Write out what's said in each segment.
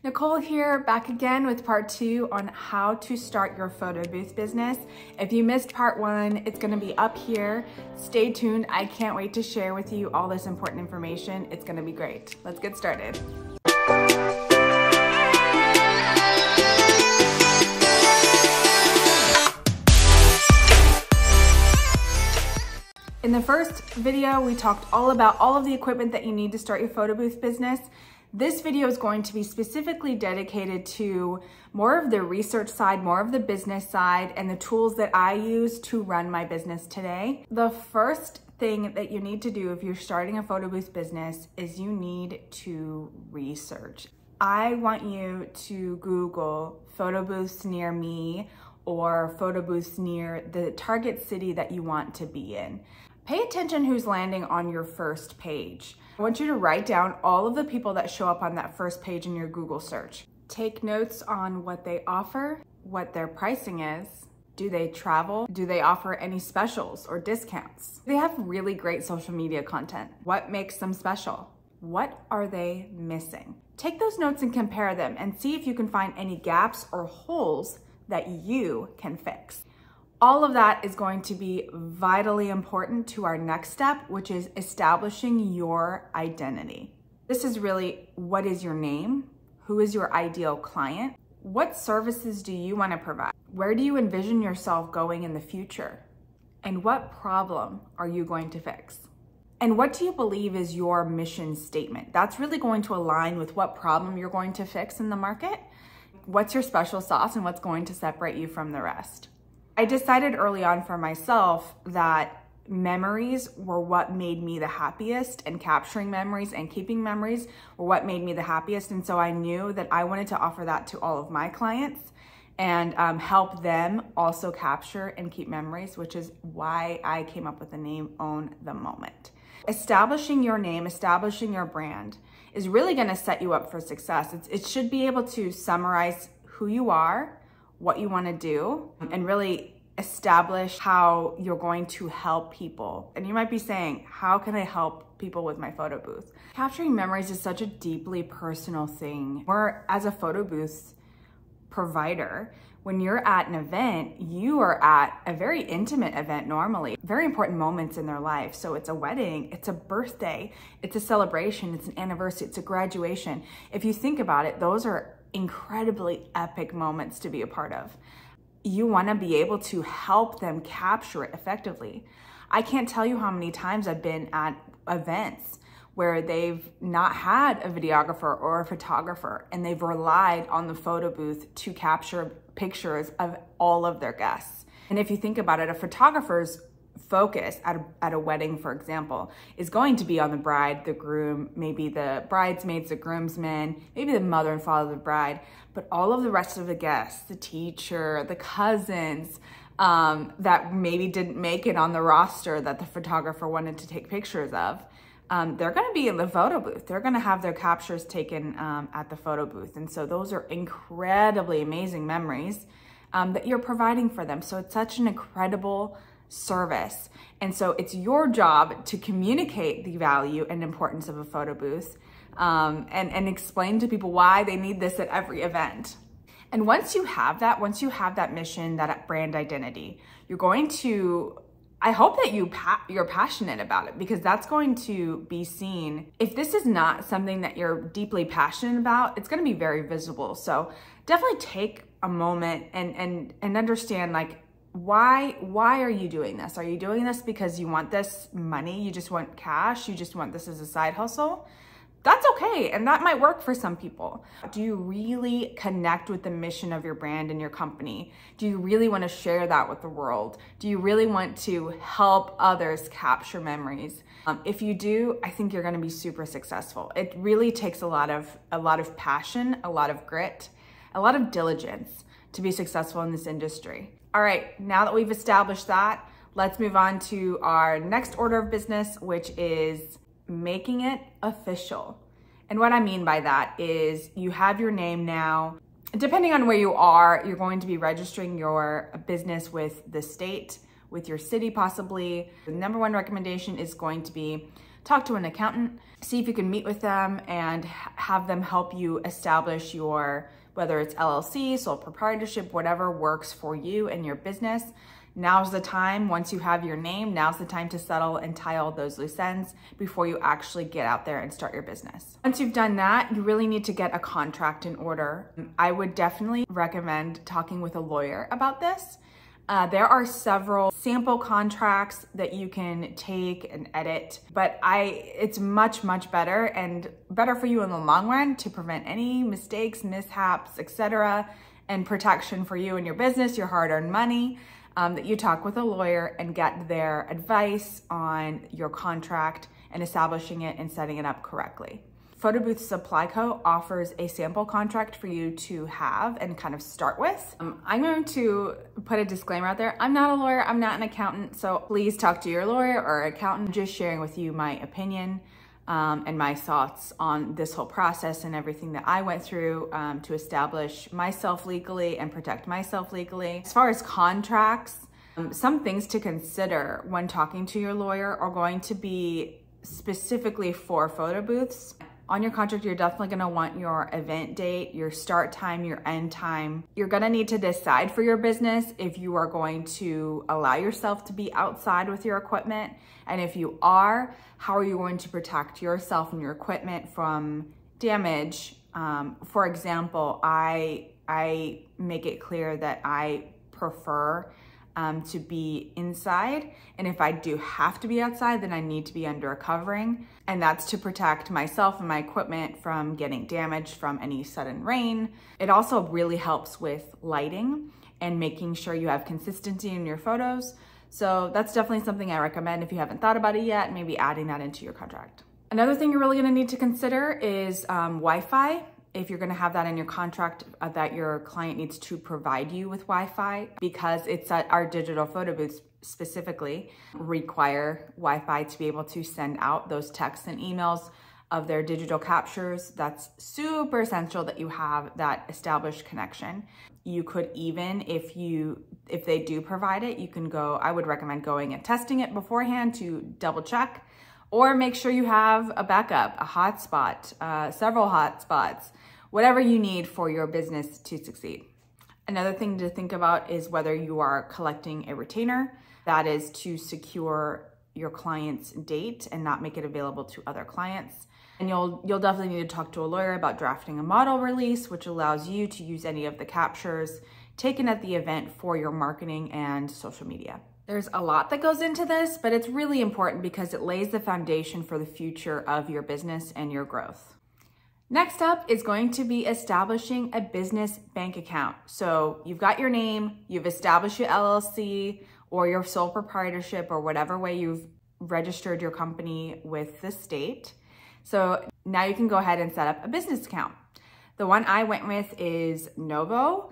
Nicole here, back again with part 2 on how to start your photo booth business. If you missed part 1, it's gonna be up here. Stay tuned. I can't wait to share with you all this important information. It's gonna be great. Let's get started. In the first video, we talked all about all of the equipment that you need to start your photo booth business. This video is going to be specifically dedicated to more of the research side, more of the business side, and the tools that I use to run my business today. The first thing that you need to do if you're starting a photo booth business is you need to research. I want you to Google photo booths near me or photo booths near the target city that you want to be in. Pay attention who's landing on your first page. I want you to write down all of the people that show up on that first page in your Google search. Take notes on what they offer, what their pricing is. Do they travel? Do they offer any specials or discounts? They have really great social media content. What makes them special? What are they missing? Take those notes and compare them and see if you can find any gaps or holes that you can fix. All of that is going to be vitally important to our next step, which is establishing your identity. This is really, what is your name? Who is your ideal client? What services do you want to provide? Where do you envision yourself going in the future? And what problem are you going to fix? And what do you believe is your mission statement? That's really going to align with what problem you're going to fix in the market. What's your special sauce and what's going to separate you from the rest? I decided early on for myself that memories were what made me the happiest, and capturing memories and keeping memories were what made me the happiest. And so I knew that I wanted to offer that to all of my clients and help them also capture and keep memories, which is why I came up with the name Own the Moment. Establishing your name, establishing your brand is really gonna set you up for success. It should be able to summarize who you are, what you want to do, and really establish how you're going to help people. And you might be saying, how can I help people with my photo booth? Capturing memories is such a deeply personal thing. Or as a photo booth provider, when you're at an event, you are at a very intimate event normally, very important moments in their life. So it's a wedding, it's a birthday, it's a celebration, it's an anniversary, it's a graduation. If you think about it, those are incredibly epic moments to be a part of. You want to be able to help them capture it effectively. I can't tell you how many times I've been at events where they've not had a videographer or a photographer, and they've relied on the photo booth to capture pictures of all of their guests. And if you think about it, a photographer's focus at a wedding, for example, is going to be on the bride, the groom, maybe the bridesmaids, the groomsmen, maybe the mother and father of the bride, but all of the rest of the guests, the teacher, the cousins, that maybe didn't make it on the roster that the photographer wanted to take pictures of, they're gonna be in the photo booth. They're gonna have their captures taken at the photo booth. And so those are incredibly amazing memories that you're providing for them. So it's such an incredible service. And so it's your job to communicate the value and importance of a photo booth and explain to people why they need this at every event. And once you have that mission, that brand identity, you're going to, I hope that you're passionate about it, because that's going to be seen. If this is not something that you're deeply passionate about, it's going to be very visible. So definitely take a moment and understand, like, why are you doing this? Are you doing this because you want this money? You just want cash? You just want this as a side hustle? That's okay, and that might work for some people. Do you really connect with the mission of your brand and your company? Do you really want to share that with the world? Do you really want to help others capture memories? If you do, I think you're going to be super successful. It really takes a lot of passion, a lot of grit, a lot of diligence to be successful in this industry. All right, now that we've established that, let's move on to our next order of business, which is making it official. And what I mean by that is you have your name now. Depending on where you are, you're going to be registering your business with the state, with your city possibly. The number one recommendation is going to be talk to an accountant, see if you can meet with them and have them help you establish your, whether it's LLC, sole proprietorship, whatever works for you and your business. Now's the time, once you have your name, now's the time to settle and tie all those loose ends before you actually get out there and start your business. Once you've done that, you really need to get a contract in order. I would definitely recommend talking with a lawyer about this. There are several sample contracts that you can take and edit, but it's much, much better and better for you in the long run to prevent any mistakes, mishaps, etc., and protection for you and your business, your hard-earned money, that you talk with a lawyer and get their advice on your contract and establishing it and setting it up correctly. Photo Booth Supply Co. offers a sample contract for you to have and kind of start with. I'm going to put a disclaimer out there. I'm not a lawyer, I'm not an accountant, so please talk to your lawyer or accountant. I'm just sharing with you my opinion and my thoughts on this whole process and everything that I went through to establish myself legally and protect myself legally. As far as contracts, some things to consider when talking to your lawyer are going to be specifically for photo booths. On your contract, you're definitely gonna want your event date, your start time, your end time. You're gonna need to decide for your business if you are going to allow yourself to be outside with your equipment. And if you are, how are you going to protect yourself and your equipment from damage? For example, I make it clear that I prefer to be inside. And if I do have to be outside, then I need to be under a covering. And that's to protect myself and my equipment from getting damaged from any sudden rain. It also really helps with lighting and making sure you have consistency in your photos. So that's definitely something I recommend if you haven't thought about it yet, maybe adding that into your contract. Another thing you're really gonna need to consider is Wi-Fi. If you're gonna have that in your contract, that your client needs to provide you with Wi-Fi, because it's our digital photo booths specifically require Wi-Fi to be able to send out those texts and emails of their digital captures. That's super essential that you have that established connection. You could even, if they do provide it, you can go, I would recommend going and testing it beforehand to double check, or make sure you have a backup, a hotspot, several hotspots, whatever you need for your business to succeed. Another thing to think about is whether you are collecting a retainer. That is to secure your client's date and not make it available to other clients. And you'll definitely need to talk to a lawyer about drafting a model release, which allows you to use any of the captures taken at the event for your marketing and social media. There's a lot that goes into this, but it's really important because it lays the foundation for the future of your business and your growth. Next up is going to be establishing a business bank account. So you've got your name, you've established your LLC or your sole proprietorship or whatever way you've registered your company with the state. So now you can go ahead and set up a business account. The one I went with is Novo.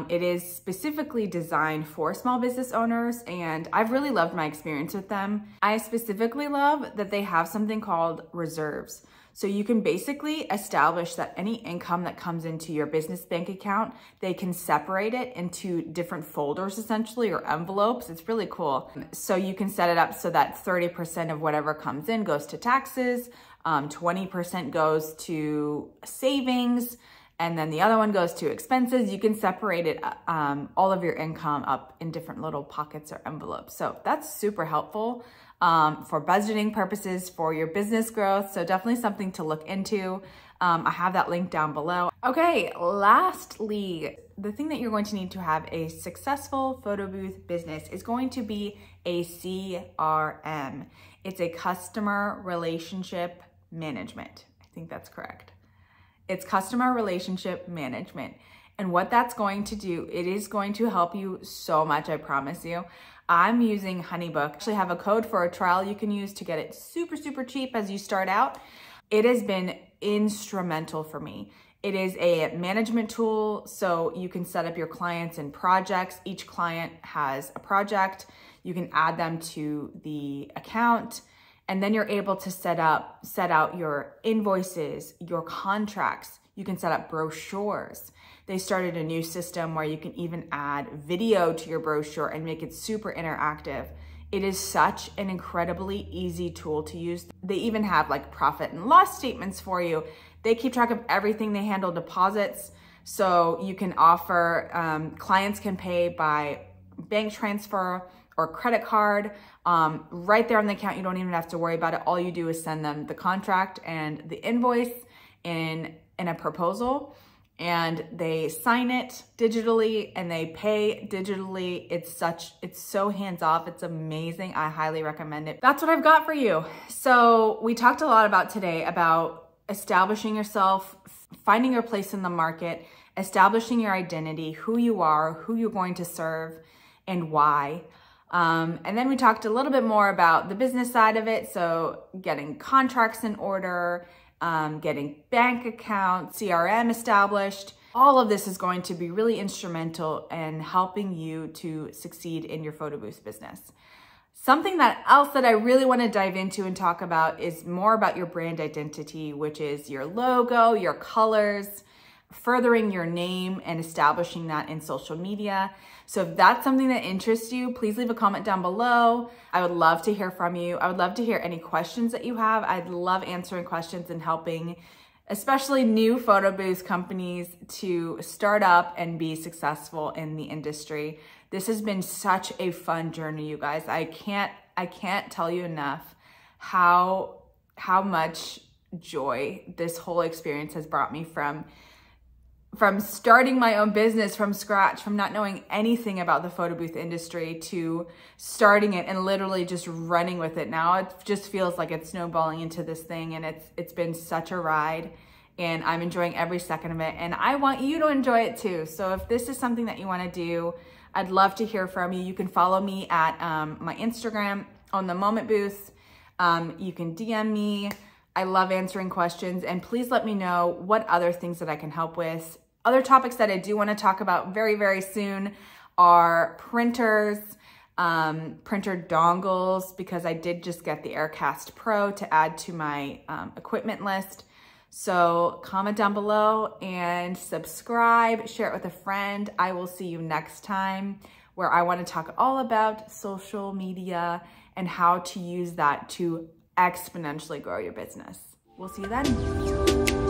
It is specifically designed for small business owners, and I've really loved my experience with them. I specifically love that they have something called reserves. So you can basically establish that any income that comes into your business bank account, they can separate it into different folders essentially, or envelopes. It's really cool. So you can set it up so that 30% of whatever comes in goes to taxes, 20% goes to savings, and then the other one goes to expenses. You can separate it, all of your income up in different little pockets or envelopes. So that's super helpful for budgeting purposes, for your business growth. So definitely something to look into. I have that link down below. Okay, lastly, the thing that you're going to need to have a successful photo booth business is going to be a CRM. It's a customer relationship management. I think that's correct. It's customer relationship management. And what that's going to do, it is going to help you so much, I promise you. I'm using HoneyBook. I actually have a code for a trial you can use to get it super, super cheap as you start out. It has been instrumental for me. It is a management tool, so you can set up your clients and projects. Each client has a project. You can add them to the account, and then you're able to set out your invoices, your contracts. You can set up brochures. They started a new system where you can even add video to your brochure and make it super interactive. It is such an incredibly easy tool to use. They even have like profit and loss statements for you. They keep track of everything. They handle deposits. So you can offer, clients can pay by bank transfer or credit card right there on the account. You don't even have to worry about it. All you do is send them the contract and the invoice in a proposal, and they sign it digitally and they pay digitally. It's so hands-off. It's amazing. I highly recommend it. That's what I've got for you. So we talked a lot about today about establishing yourself, finding your place in the market, establishing your identity, who you are, who you're going to serve, and why. And then we talked a little bit more about the business side of it. So getting contracts in order, getting bank accounts, CRM established. All of this is going to be really instrumental in helping you to succeed in your photo booth business. Something else that I really want to dive into and talk about is more about your brand identity, which is your logo, your colors, furthering your name and establishing that in social media. So if that's something that interests you, please leave a comment down below. I would love to hear from you. I would love to hear any questions that you have. I'd love answering questions and helping, especially new photo booth companies, to start up and be successful in the industry. This has been such a fun journey, you guys. I can't tell you enough how much joy this whole experience has brought me from starting my own business from scratch, from not knowing anything about the photo booth industry, to starting it and literally just running with it. Now it just feels like it's snowballing into this thing, and it's been such a ride, and I'm enjoying every second of it, and I want you to enjoy it too. So if this is something that you want to do, I'd love to hear from you. You can follow me at my Instagram on the Moment Booth. You can DM me. I love answering questions, and please let me know what other things that I can help with. Other topics that I do want to talk about very, very soon are printers, printer dongles, because I did just get the Aircast Pro to add to my equipment list. So comment down below and subscribe, share it with a friend. I will see you next time, where I want to talk all about social media and how to use that to exponentially grow your business. We'll see you then.